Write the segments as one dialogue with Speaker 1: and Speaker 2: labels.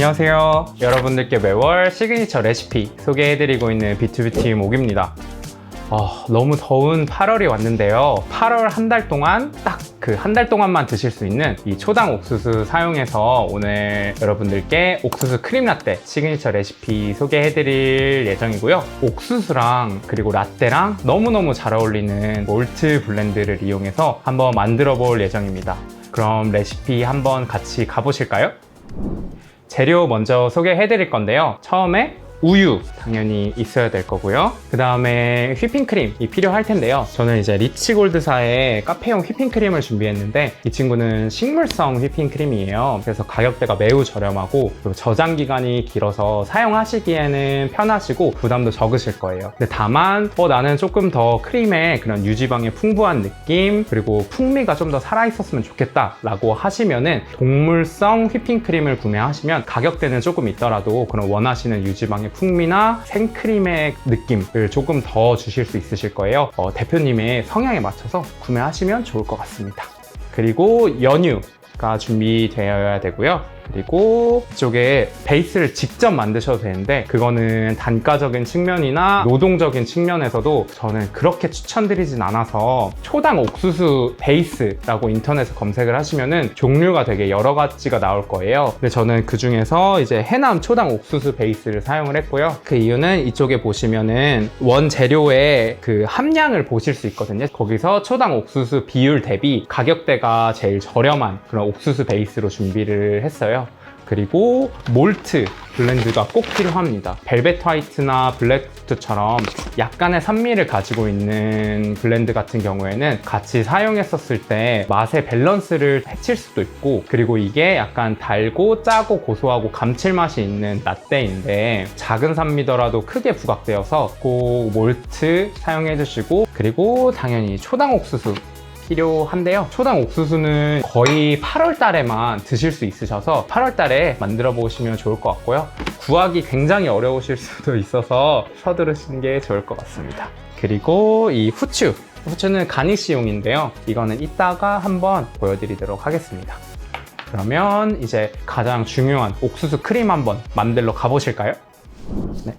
Speaker 1: 안녕하세요. 여러분들께 매월 시그니처 레시피 소개해드리고 있는 비투비팀 옥입니다. 너무 더운 8월이 왔는데요. 8월 한 달 동안 딱 그 한 달 동안만 드실 수 있는 이 초당 옥수수 사용해서 오늘 여러분들께 옥수수 크림 라떼 시그니처 레시피 소개해드릴 예정이고요. 옥수수랑 그리고 라떼랑 너무너무 잘 어울리는 몰트 블렌드를 이용해서 한번 만들어 볼 예정입니다. 그럼 레시피 한번 같이 가보실까요? 재료 먼저 소개해 드릴 건데요. 처음에 우유 당연히 있어야 될 거고요. 그 다음에 휘핑크림이 필요할 텐데요. 저는 이제 리치골드사의 카페용 휘핑크림을 준비했는데 이 친구는 식물성 휘핑크림이에요. 그래서 가격대가 매우 저렴하고 그리고 저장 기간이 길어서 사용하시기에는 편하시고 부담도 적으실 거예요. 근데 다만 나는 조금 더 크림에 그런 유지방이 풍부한 느낌 그리고 풍미가 좀 더 살아있었으면 좋겠다 라고 하시면은 동물성 휘핑크림을 구매하시면 가격대는 조금 있더라도 그런 원하시는 유지방의 풍미나 생크림의 느낌을 조금 더 주실 수 있으실 거예요. 대표님의 성향에 맞춰서 구매하시면 좋을 것 같습니다. 그리고 연유가 준비되어야 되고요. 그리고 이쪽에 베이스를 직접 만드셔도 되는데 그거는 단가적인 측면이나 노동적인 측면에서도 저는 그렇게 추천드리진 않아서 초당 옥수수 베이스라고 인터넷에 검색을 하시면은 종류가 되게 여러 가지가 나올 거예요. 근데 저는 그 중에서 이제 해남 초당 옥수수 베이스를 사용을 했고요. 그 이유는 이쪽에 보시면은 원재료의 그 함량을 보실 수 있거든요. 거기서 초당 옥수수 비율 대비 가격대가 제일 저렴한 그런 옥수수 베이스로 준비를 했어요. 그리고 몰트 블렌드가 꼭 필요합니다. 벨벳 화이트나 블랙투처럼 약간의 산미를 가지고 있는 블렌드 같은 경우에는 같이 사용했었을 때 맛의 밸런스를 해칠 수도 있고 그리고 이게 약간 달고 짜고 고소하고 감칠맛이 있는 라떼인데 작은 산미더라도 크게 부각되어서 꼭 몰트 사용해 주시고 그리고 당연히 초당 옥수수 필요한데요. 초당 옥수수는 거의 8월 달에만 드실 수 있으셔서 8월 달에 만들어 보시면 좋을 것 같고요. 구하기 굉장히 어려우실 수도 있어서 서두르시는 게 좋을 것 같습니다. 그리고 이 후추는 가니쉬용인데요. 이거는 이따가 한번 보여드리도록 하겠습니다. 그러면 이제 가장 중요한 옥수수 크림 한번 만들러 가보실까요? 네.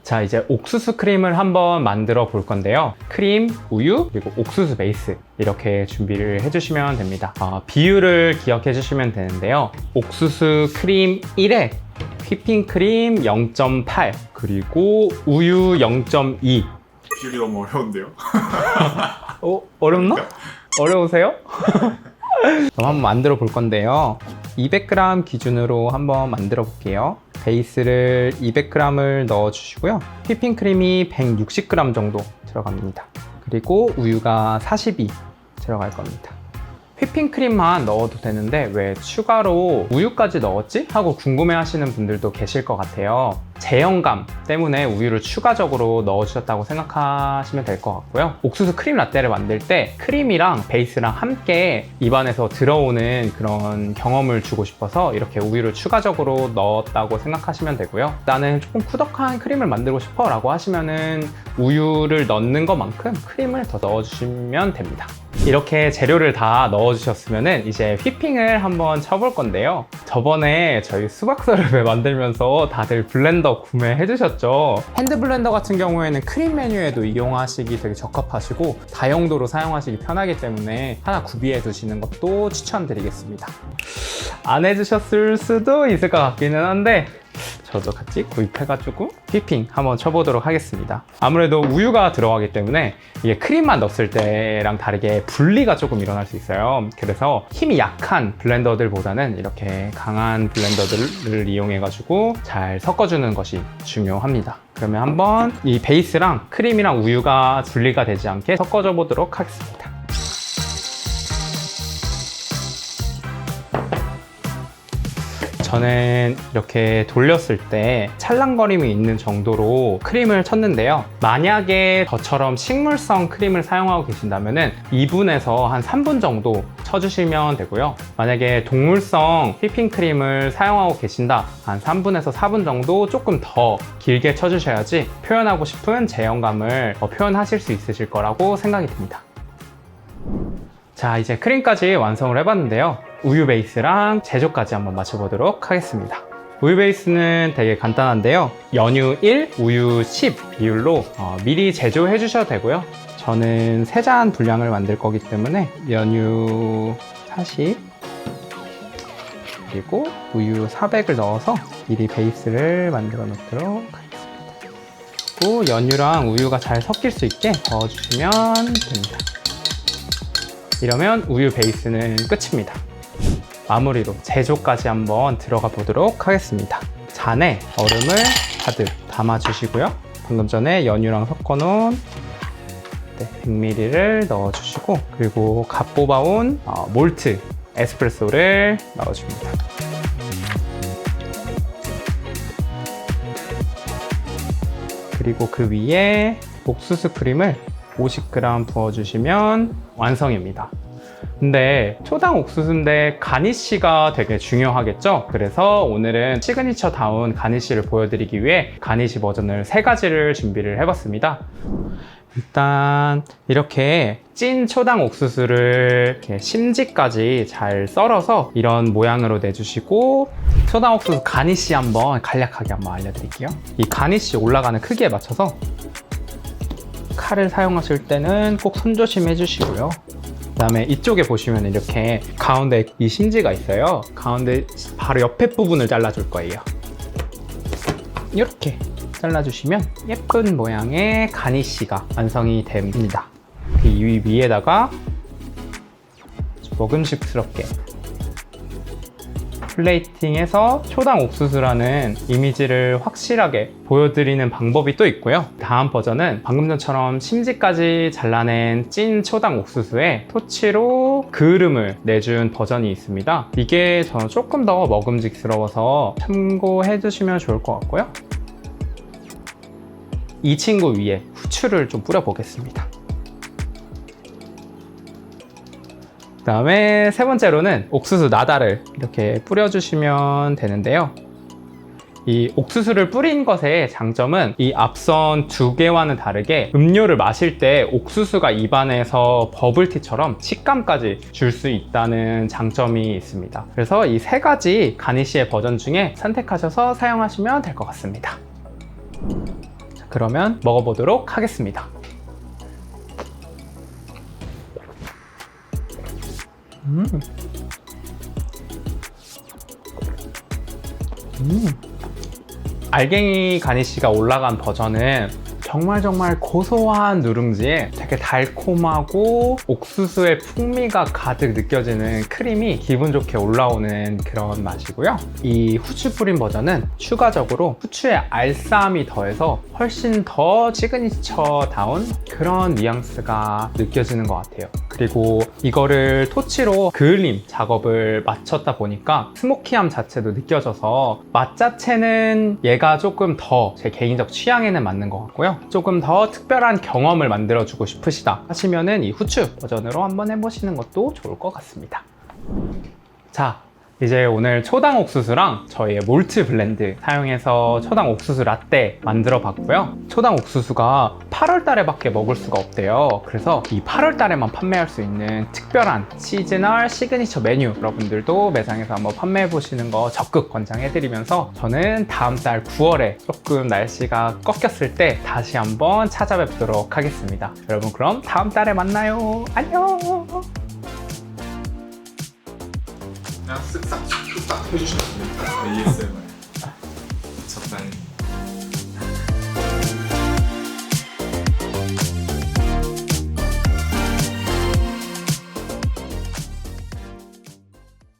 Speaker 1: 자, 이제 옥수수 크림을 한번 만들어 볼 건데요. 크림, 우유, 그리고 옥수수 베이스 이렇게 준비를 해주시면 됩니다. 비율을 기억해 주시면 되는데요. 옥수수 크림 1에 휘핑크림 0.8 그리고 우유 0.2
Speaker 2: 비율이 너무 어려운데요?
Speaker 1: 어렵나? 어려우세요? 그럼 한번 만들어 볼 건데요. 200g 기준으로 한번 만들어 볼게요. 베이스를 200g을 넣어 주시고요. 휘핑크림이 160g 정도 들어갑니다. 그리고 우유가 42 들어갈 겁니다. 휘핑크림만 넣어도 되는데 왜 추가로 우유까지 넣었지? 하고 궁금해 하시는 분들도 계실 것 같아요. 제형감 때문에 우유를 추가적으로 넣어주셨다고 생각하시면 될 것 같고요. 옥수수 크림 라떼를 만들 때 크림이랑 베이스랑 함께 입안에서 들어오는 그런 경험을 주고 싶어서 이렇게 우유를 추가적으로 넣었다고 생각하시면 되고요. 나는 조금 쿠덕한 크림을 만들고 싶어 라고 하시면은 우유를 넣는 것만큼 크림을 더 넣어주시면 됩니다. 이렇게 재료를 다 넣어주셨으면 이제 휘핑을 한번 쳐볼 건데요. 저번에 저희 수박서를 만들면서 다들 블렌더 구매해 주셨죠. 핸드 블렌더 같은 경우에는 크림 메뉴에도 이용하시기 되게 적합하시고 다용도로 사용하시기 편하기 때문에 하나 구비해 두시는 것도 추천드리겠습니다. 안 해주셨을 수도 있을 것 같기는 한데 저도 같이 구입해가지고 휘핑 한번 쳐보도록 하겠습니다. 아무래도 우유가 들어가기 때문에 이게 크림만 넣었을 때랑 다르게 분리가 조금 일어날 수 있어요. 그래서 힘이 약한 블렌더들보다는 이렇게 강한 블렌더들을 이용해가지고 잘 섞어주는 것이 중요합니다. 그러면 한번 이 베이스랑 크림이랑 우유가 분리가 되지 않게 섞어줘 보도록 하겠습니다. 저는 이렇게 돌렸을 때 찰랑거림이 있는 정도로 크림을 쳤는데요. 만약에 저처럼 식물성 크림을 사용하고 계신다면 2분에서 한 3분 정도 쳐주시면 되고요. 만약에 동물성 휘핑크림을 사용하고 계신다 한 3분에서 4분 정도 조금 더 길게 쳐주셔야지 표현하고 싶은 제형감을 표현하실 수 있으실 거라고 생각이 듭니다. 자, 이제 크림까지 완성을 해봤는데요. 우유 베이스랑 제조까지 한번 맞춰보도록 하겠습니다. 우유 베이스는 되게 간단한데요. 연유 1, 우유 10 비율로 미리 제조해 주셔도 되고요. 저는 3잔 분량을 만들 거기 때문에 연유 40 그리고 우유 400을 넣어서 미리 베이스를 만들어 놓도록 하겠습니다. 그리고 연유랑 우유가 잘 섞일 수 있게 저어주시면 됩니다. 이러면 우유 베이스는 끝입니다. 마무리로 제조까지 한번 들어가 보도록 하겠습니다. 잔에 얼음을 가득 담아주시고요. 방금 전에 연유랑 섞어놓은 100ml를 넣어주시고 그리고 갓 뽑아온 몰트 에스프레소를 넣어줍니다. 그리고 그 위에 옥수수 크림을 50g 부어주시면 완성입니다. 근데 초당 옥수수인데 가니쉬가 되게 중요하겠죠? 그래서 오늘은 시그니처다운 가니쉬를 보여드리기 위해 가니쉬 버전을 3가지를 준비를 해봤습니다. 일단 이렇게 찐 초당 옥수수를 이렇게 심지까지 잘 썰어서 이런 모양으로 내주시고 초당 옥수수 가니쉬 한번 간략하게 한번 알려드릴게요. 이 가니쉬 올라가는 크기에 맞춰서 칼을 사용하실 때는 꼭 손조심 해주시고요. 그 다음에 이쪽에 보시면 이렇게 가운데 이 심지가 있어요. 가운데 바로 옆에 부분을 잘라줄 거예요. 이렇게 잘라주시면 예쁜 모양의 가니쉬가 완성이 됩니다. 이 위에다가 먹음직스럽게 플레이팅해서 초당 옥수수라는 이미지를 확실하게 보여드리는 방법이 또 있고요. 다음 버전은 방금 전처럼 심지까지 잘라낸 찐 초당 옥수수에 토치로 그을음을 내준 버전이 있습니다. 이게 저는 조금 더 먹음직스러워서 참고해 주시면 좋을 것 같고요. 이 친구 위에 후추를 좀 뿌려 보겠습니다. 그 다음에 3번째로는 옥수수 나다를 이렇게 뿌려주시면 되는데요. 이 옥수수를 뿌린 것의 장점은 이 앞선 2개와는 다르게 음료를 마실 때 옥수수가 입안에서 버블티처럼 식감까지 줄 수 있다는 장점이 있습니다. 그래서 이 3가지 가니쉬의 버전 중에 선택하셔서 사용하시면 될 것 같습니다. 자, 그러면 먹어보도록 하겠습니다. 알갱이 가니쉬가 올라간 버전은 정말 고소한 누룽지에 되게 달콤하고 옥수수의 풍미가 가득 느껴지는 크림이 기분 좋게 올라오는 그런 맛이고요. 이 후추 뿌린 버전은 추가적으로 후추의 알싸함이 더해서 훨씬 더 시그니처다운 그런 뉘앙스가 느껴지는 것 같아요. 그리고 이거를 토치로 그을림 작업을 마쳤다 보니까 스모키함 자체도 느껴져서 맛 자체는 얘가 조금 더 제 개인적 취향에는 맞는 것 같고요. 조금 더 특별한 경험을 만들어주고 싶으시다 하시면은 이 후추 버전으로 한번 해보시는 것도 좋을 것 같습니다. 자, 이제 오늘 초당 옥수수랑 저희의 몰트 블렌드 사용해서 초당 옥수수 라떼 만들어 봤고요. 초당 옥수수가 8월 달에 밖에 먹을 수가 없대요. 그래서 이 8월 달에만 판매할 수 있는 특별한 시즈널 시그니처 메뉴 여러분들도 매장에서 한번 판매해 보시는 거 적극 권장해 드리면서 저는 다음 달 9월에 조금 날씨가 꺾였을 때 다시 한번 찾아뵙도록 하겠습니다. 여러분 그럼 다음 달에 만나요. 안녕.
Speaker 2: 그냥 쓱싹 쓱싹 해주시면 됩니다. ASMR. 미쳤다니.